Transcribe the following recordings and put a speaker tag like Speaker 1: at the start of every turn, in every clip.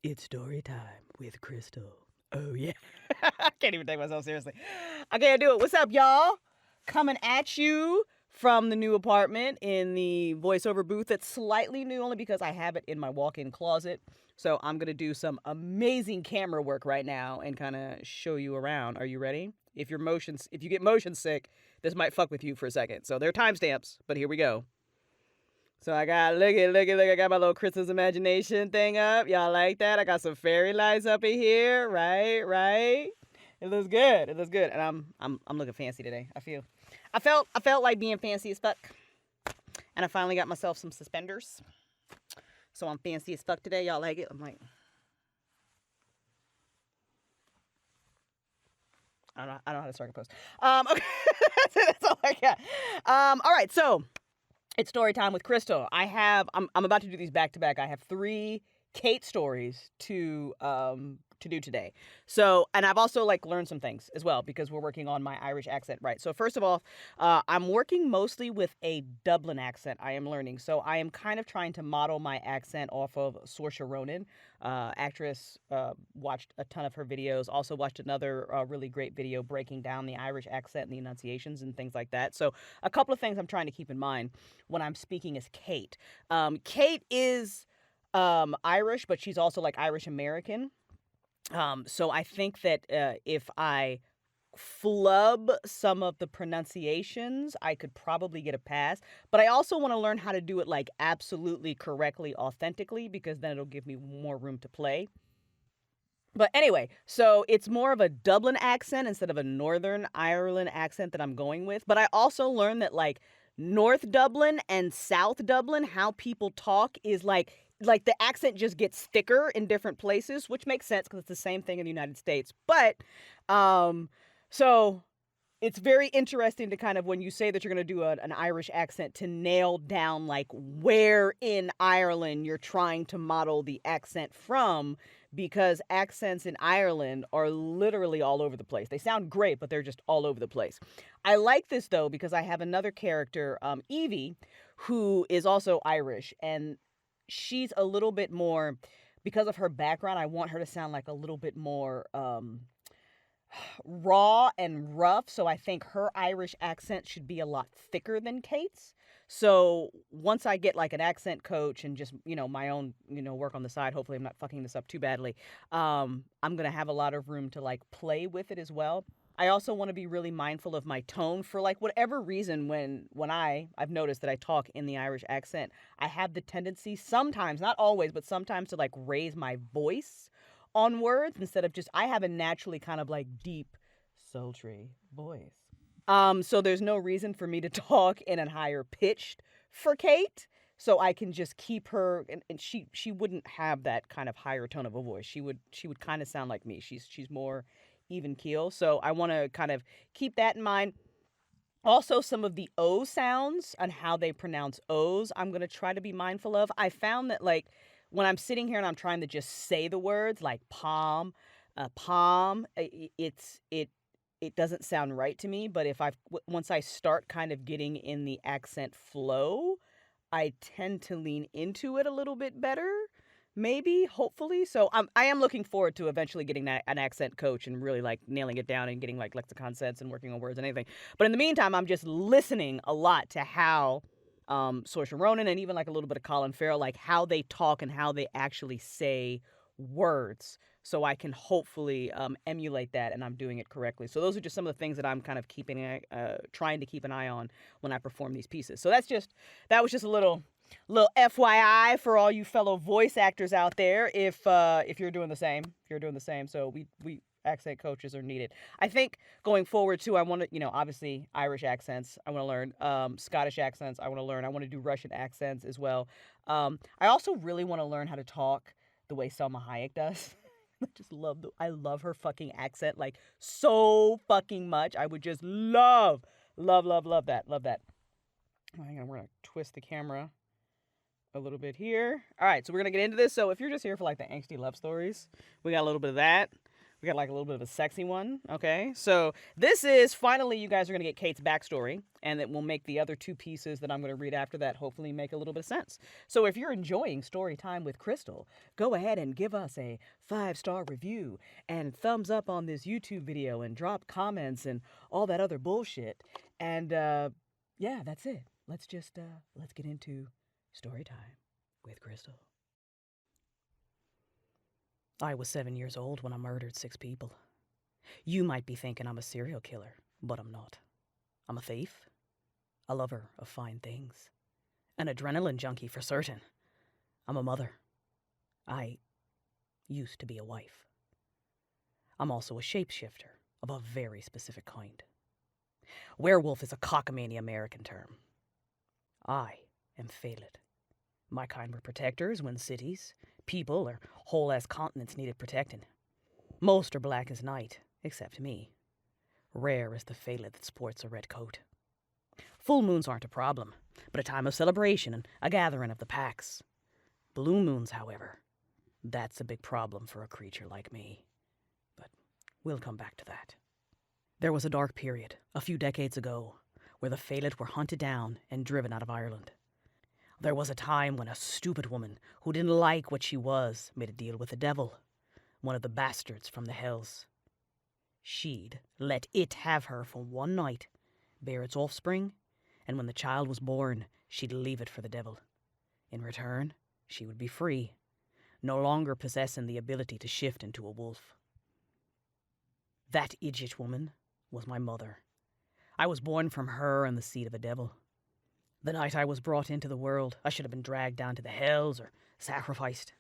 Speaker 1: It's story time with Crystal. Oh, yeah. I can't even take myself seriously. I can't do it. What's up, y'all? Coming at you from the new apartment in the voiceover booth that's slightly new only because I have it in my walk-in closet. So I'm going to do some amazing camera work right now and kind of show you around. Are you ready? If you get motion sick, this might fuck with you for a second. So they're timestamps, but here we go. So I got, look, I got my little Christmas imagination thing up. Y'all like that? I got some fairy lights up in here, right? It looks good. And I'm looking fancy today. I felt like being fancy as fuck. And I finally got myself some suspenders. So I'm fancy as fuck today. Y'all like it? I'm like, I don't know how to start a post. Okay. That's all I got. All right, so it's story time with Crystal. I'm about to do these back to back. I have 3 Cait stories to do today. So, and I've also like learned some things as well because we're working on my Irish accent, right? So first of all, I'm working mostly with a Dublin accent. I am learning. So I am kind of trying to model my accent off of Saoirse Ronan, actress. Watched a ton of her videos. Also watched another really great video breaking down the Irish accent and the enunciations and things like that. So a couple of things I'm trying to keep in mind when I'm speaking as Cait. Cait is Irish, but she's also like Irish American. So I think that if I flub some of the pronunciations, I could probably get a pass. But I also want to learn how to do it like absolutely correctly, authentically, because then it'll give me more room to play. But anyway, so it's more of a Dublin accent instead of a Northern Ireland accent that I'm going with. But I also learned that like North Dublin and South Dublin, how people talk is like the accent just gets thicker in different places, which makes sense because it's the same thing in the United States. But so it's very interesting to kind of when you say that you're going to do an Irish accent to nail down like where in Ireland you're trying to model the accent from, because accents in Ireland are literally all over the place. They sound great, but they're just all over the place. I like this though because I have another character, Evie, who is also Irish, and she's a little bit more, because of her background, I want her to sound like a little bit more raw and rough. So I think her Irish accent should be a lot thicker than Cait's. So once I get like an accent coach and just, my own, work on the side, hopefully I'm not fucking this up too badly. I'm going to have a lot of room to like play with it as well. I also want to be really mindful of my tone for like whatever reason when I've noticed that I talk in the Irish accent, I have the tendency sometimes, not always, but sometimes to like raise my voice on words instead of just, I have a naturally kind of like deep, sultry voice. So there's no reason for me to talk in a higher pitched for Cait. So I can just keep her, and she wouldn't have that kind of higher tone of a voice. She would kind of sound like me. She's more even keel. So I want to kind of keep that in mind. Also, some of the O sounds and how they pronounce O's, I'm going to try to be mindful of. I found that, like, when I'm sitting here and I'm trying to just say the words like palm, it doesn't sound right to me. But once I start kind of getting in the accent flow, I tend to lean into it a little bit better, maybe, hopefully. So I am looking forward to eventually getting an accent coach and really like nailing it down and getting like lexicon sets and working on words and anything. But in the meantime, I'm just listening a lot to how Saoirse Ronan and even like a little bit of Colin Farrell, like how they talk and how they actually say words, so I can hopefully emulate that and I'm doing it correctly. So those are just some of the things that I'm kind of trying to keep an eye on when I perform these pieces. So that was just a little FYI for all you fellow voice actors out there. If you're doing the same, so we accent coaches are needed. I think going forward too, I want to, obviously Irish accents I want to learn, Scottish accents I want to learn. I want to do Russian accents as well. I also really want to learn how to talk the way Selma Hayek does. I love her fucking accent like so fucking much. I would just love that. Hang on, we're gonna twist the camera a little bit here. All right, so we're gonna get into this. So if you're just here for like the angsty love stories, we got a little bit of that. We got like a little bit of a sexy one. Okay. So this is finally, you guys are going to get Cait's backstory, and it will make the other two pieces that I'm going to read after that hopefully make a little bit of sense. So if you're enjoying Story Time with Crystal, go ahead and give us a 5-star review and thumbs up on this YouTube video and drop comments and all that other bullshit. And yeah, that's it. Let's get into Story Time with Crystal. I was 7 years old when I murdered 6 people. You might be thinking I'm a serial killer, but I'm not. I'm a thief, a lover of fine things, an adrenaline junkie for certain. I'm a mother. I used to be a wife. I'm also a shapeshifter of a very specific kind. Werewolf is a cockamamie American term. I am Phalid. My kind were protectors when cities, people, or whole-ass continents needed protecting. Most are black as night, except me. Rare is the Phalid that sports a red coat. Full moons aren't a problem, but a time of celebration and a gathering of the packs. Blue moons, however, that's a big problem for a creature like me. But we'll come back to that. There was a dark period, a few decades ago, where the Phalid were hunted down and driven out of Ireland. There was a time when a stupid woman who didn't like what she was made a deal with the devil, one of the bastards from the hells. She'd let it have her for one night, bear its offspring, and when the child was born, she'd leave it for the devil. In return, she would be free, no longer possessing the ability to shift into a wolf. That idiot woman was my mother. I was born from her and the seed of a devil. The night I was brought into the world, I should have been dragged down to the hells or sacrificed.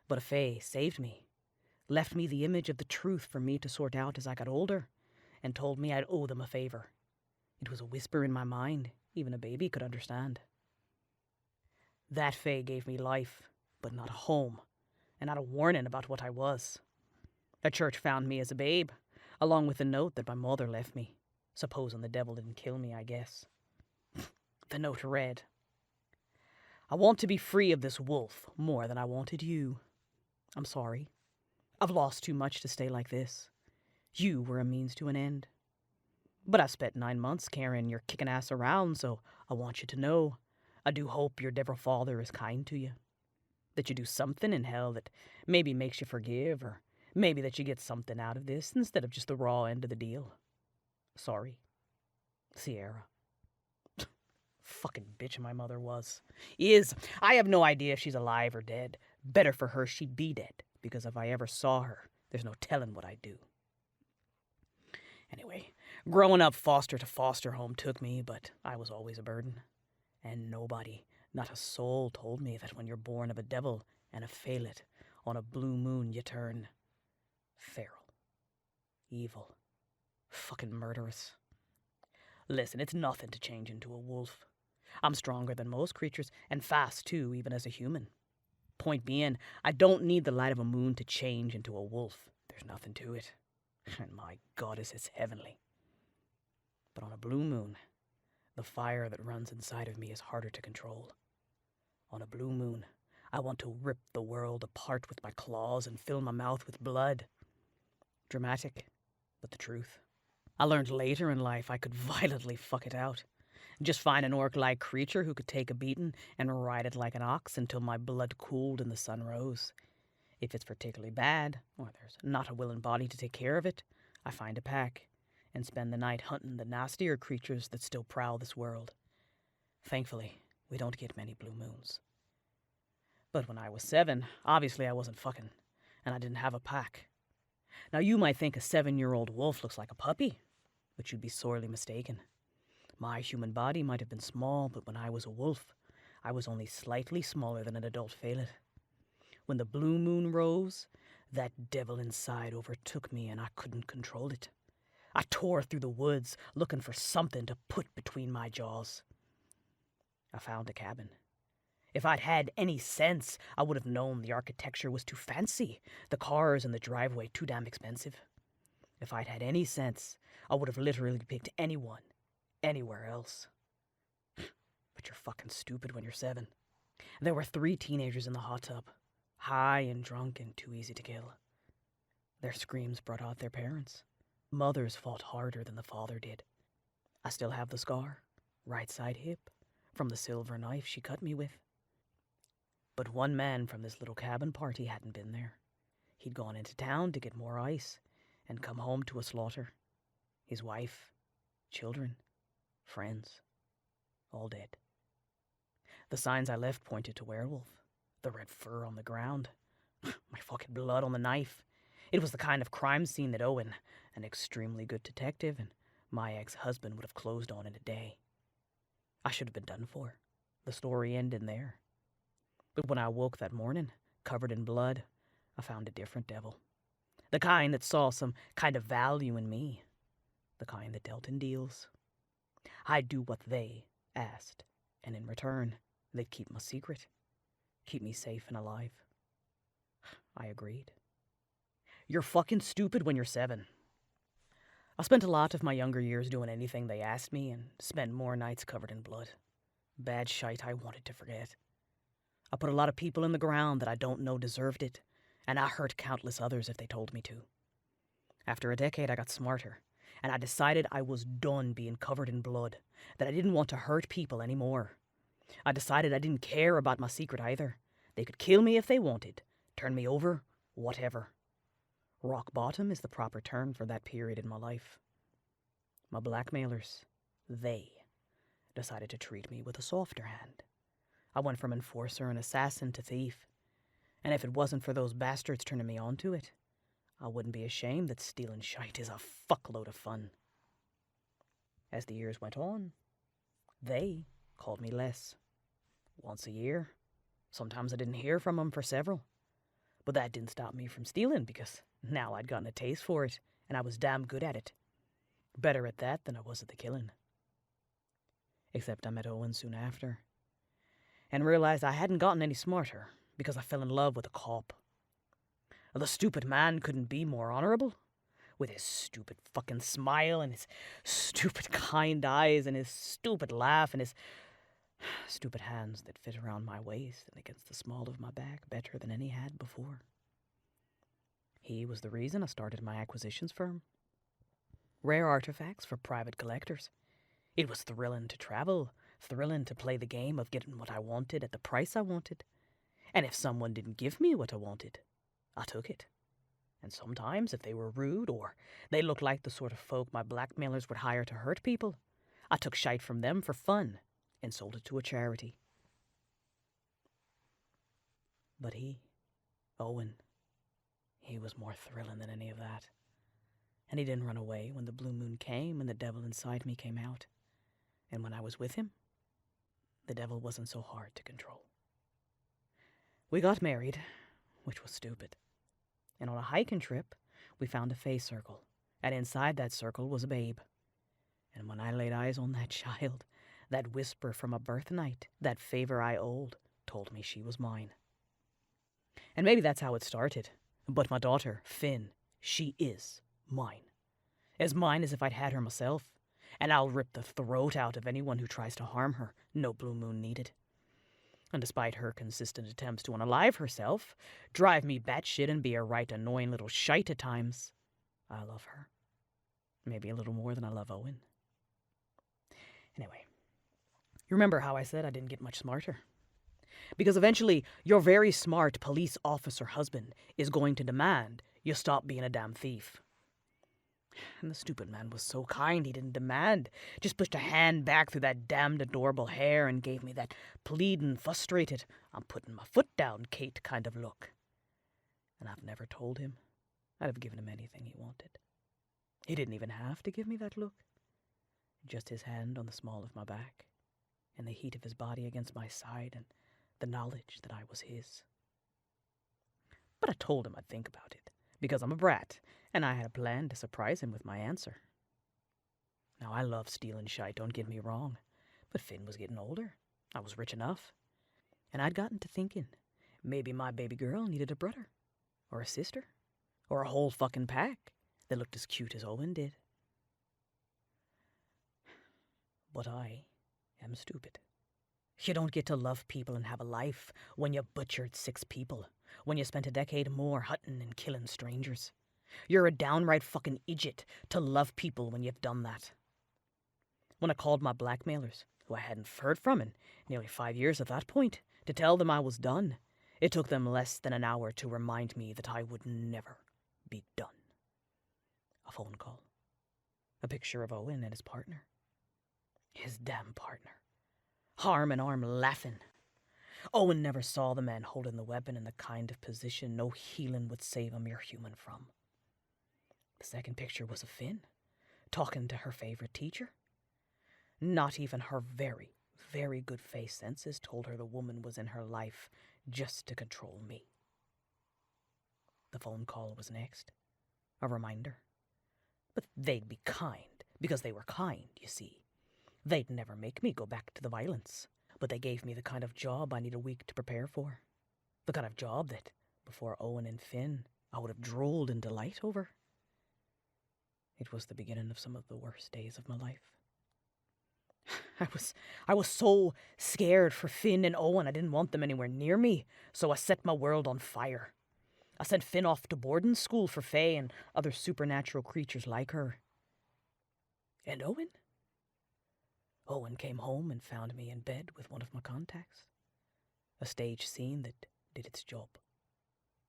Speaker 1: But a fae saved me, left me the image of the truth for me to sort out as I got older, and told me I'd owe them a favor. It was a whisper in my mind, even a baby could understand. That fae gave me life, but not a home, and not a warning about what I was. The church found me as a babe, along with a note that my mother left me, supposing the devil didn't kill me, I guess. The note read, "I want to be free of this wolf more than I wanted you. I'm sorry. I've lost too much to stay like this. You were a means to an end. But I've spent 9 months carrying your kicking ass around, so I want you to know, I do hope your devil father is kind to you. That you do something in hell that maybe makes you forgive, or maybe that you get something out of this instead of just the raw end of the deal. Sorry. Sierra." Fucking bitch my mother was. Is. I have no idea if she's alive or dead. Better for her she'd be dead, because if I ever saw her, there's no telling what I'd do. Anyway, growing up foster to foster home took me, but I was always a burden. And nobody, not a soul, told me that when you're born of a devil and a Phalid, on a blue moon you turn feral, evil, fucking murderous. Listen, it's nothing to change into a wolf. I'm stronger than most creatures, and fast too, even as a human. Point being, I don't need the light of a moon to change into a wolf. There's nothing to it. And my goddess is heavenly. But on a blue moon, the fire that runs inside of me is harder to control. On a blue moon, I want to rip the world apart with my claws and fill my mouth with blood. Dramatic, but the truth. I learned later in life I could violently fuck it out. Just find an orc-like creature who could take a beating and ride it like an ox until my blood cooled and the sun rose. If it's particularly bad, or there's not a willing body to take care of it, I find a pack and spend the night hunting the nastier creatures that still prowl this world. Thankfully, we don't get many blue moons. But when I was 7, obviously I wasn't fucking, and I didn't have a pack. Now you might think a 7-year-old wolf looks like a puppy, but you'd be sorely mistaken. My human body might have been small, but when I was a wolf, I was only slightly smaller than an adult Phalid. When the blue moon rose, that devil inside overtook me and I couldn't control it. I tore through the woods, looking for something to put between my jaws. I found a cabin. If I'd had any sense, I would have known the architecture was too fancy, the cars in the driveway too damn expensive. If I'd had any sense, I would have literally picked anyone, anywhere else. But you're fucking stupid when you're 7. There were 3 teenagers in the hot tub, high and drunk and too easy to kill. Their screams brought out their parents. Mothers fought harder than the father did. I still have the scar, right side hip, from the silver knife she cut me with. But one man from this little cabin party hadn't been there. He'd gone into town to get more ice and come home to a slaughter. His wife, children, friends, all dead. The signs I left pointed to werewolf. The red fur on the ground. My fucking blood on the knife. It was the kind of crime scene that Owen, an extremely good detective, and my ex-husband would have closed on in a day. I should have been done for. The story ended there. But when I woke that morning, covered in blood, I found a different devil. The kind that saw some kind of value in me. The kind that dealt in deals. I'd do what they asked, and in return, they'd keep my secret. Keep me safe and alive. I agreed. You're fucking stupid when you're 7. I spent a lot of my younger years doing anything they asked me and spent more nights covered in blood. Bad shite I wanted to forget. I put a lot of people in the ground that I don't know deserved it, and I hurt countless others if they told me to. After a decade, I got smarter, and I decided I was done being covered in blood, that I didn't want to hurt people anymore. I decided I didn't care about my secret either. They could kill me if they wanted, turn me over, whatever. Rock bottom is the proper term for that period in my life. My blackmailers, they decided to treat me with a softer hand. I went from enforcer and assassin to thief. And if it wasn't for those bastards turning me on to it, I wouldn't be ashamed that stealing shite is a fuckload of fun. As the years went on, they called me less. Once a year. Sometimes I didn't hear from them for several. But that didn't stop me from stealing because now I'd gotten a taste for it and I was damn good at it. Better at that than I was at the killing. Except I met Owen soon after and realized I hadn't gotten any smarter because I fell in love with a cop. The stupid man couldn't be more honorable. With his stupid fucking smile and his stupid kind eyes and his stupid laugh and his stupid hands that fit around my waist and against the small of my back better than any had before. He was the reason I started my acquisitions firm. Rare artifacts for private collectors. It was thrilling to travel, thrilling to play the game of getting what I wanted at the price I wanted. And if someone didn't give me what I wanted, I took it. And sometimes, if they were rude or they looked like the sort of folk my blackmailers would hire to hurt people, I took shite from them for fun and sold it to a charity. But Owen, he was more thrilling than any of that. And he didn't run away when the blue moon came and the devil inside me came out. And when I was with him, the devil wasn't so hard to control. We got married, which was stupid. And on a hiking trip, we found a fae circle, and inside that circle was a babe. And when I laid eyes on that child, that whisper from a birth night, that favor I owed, told me she was mine. And maybe that's how it started. But my daughter, Finn, she is mine. As mine as if I'd had her myself. And I'll rip the throat out of anyone who tries to harm her, no blue moon needed. And despite her consistent attempts to unalive herself, drive me batshit and be a right annoying little shite at times, I love her. Maybe a little more than I love Owen. Anyway, you remember how I said I didn't get much smarter? Because eventually, your very smart police officer husband is going to demand you stop being a damn thief. And the stupid man was so kind he didn't demand, just pushed a hand back through that damned adorable hair and gave me that pleading, frustrated, I'm putting my foot down, Cait kind of look. And I've never told him I'd have given him anything he wanted. He didn't even have to give me that look. Just his hand on the small of my back, and the heat of his body against my side, and the knowledge that I was his. But I told him I'd think about it, because I'm a brat, and I had a plan to surprise him with my answer. Now, I love stealing shite, don't get me wrong, but Finn was getting older. I was rich enough. And I'd gotten to thinking, maybe my baby girl needed a brother, or a sister, or a whole fucking pack that looked as cute as Owen did. But I am stupid. You don't get to love people and have a life when you butchered 6 people, when you spent a decade more hunting and killing strangers. You're a downright fucking idiot to love people when you've done that. When I called my blackmailers, who I hadn't heard from in nearly 5 years at that point, to tell them I was done, it took them less than an hour to remind me that I would never be done. A phone call. A picture of Owen and his partner. His damn partner. Arm in arm laughing. Owen never saw the man holding the weapon in the kind of position no healing would save a mere human from. The second picture was of Finn, talking to her favorite teacher. Not even her very, very good face senses told her the woman was in her life just to control me. The phone call was next. A reminder. But they'd be kind, because they were kind, you see. They'd never make me go back to the violence, but they gave me the kind of job I need a week to prepare for. The kind of job that, before Owen and Finn, I would have drooled in delight over. It was the beginning of some of the worst days of my life. I was so scared for Finn and Owen, I didn't want them anywhere near me, so I set my world on fire. I sent Finn off to boarding school for Fae and other supernatural creatures like her. And Owen? Owen came home and found me in bed with one of my contacts. A stage scene that did its job.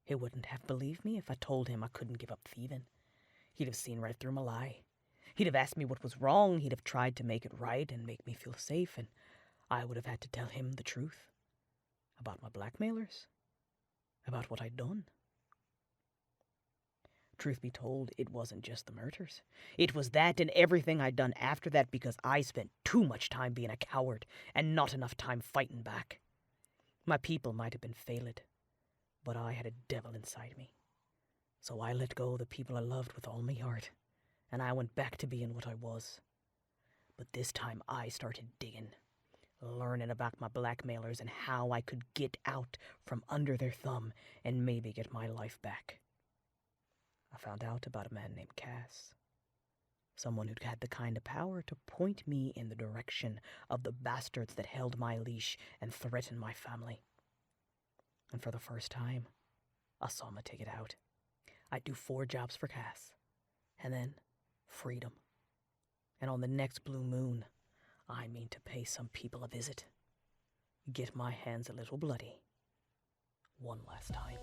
Speaker 1: He wouldn't have believed me if I told him I couldn't give up thieving. He'd have seen right through my lie. He'd have asked me what was wrong, he'd have tried to make it right and make me feel safe, and I would have had to tell him the truth. About my blackmailers. About what I'd done. Truth be told, it wasn't just the murders. It was that and everything I'd done after that because I spent too much time being a coward and not enough time fighting back. My people might have been failed, but I had a devil inside me. So I let go of the people I loved with all my heart, and I went back to being what I was. But this time I started digging, learning about my blackmailers and how I could get out from under their thumb and maybe get my life back. I found out about a man named Cass. Someone who'd had the kind of power to point me in the direction of the bastards that held my leash and threatened my family. And for the first time, I saw my ticket out. I'd do 4 jobs for Cass, and then freedom. And on the next blue moon, I mean to pay some people a visit. Get my hands a little bloody. One last time.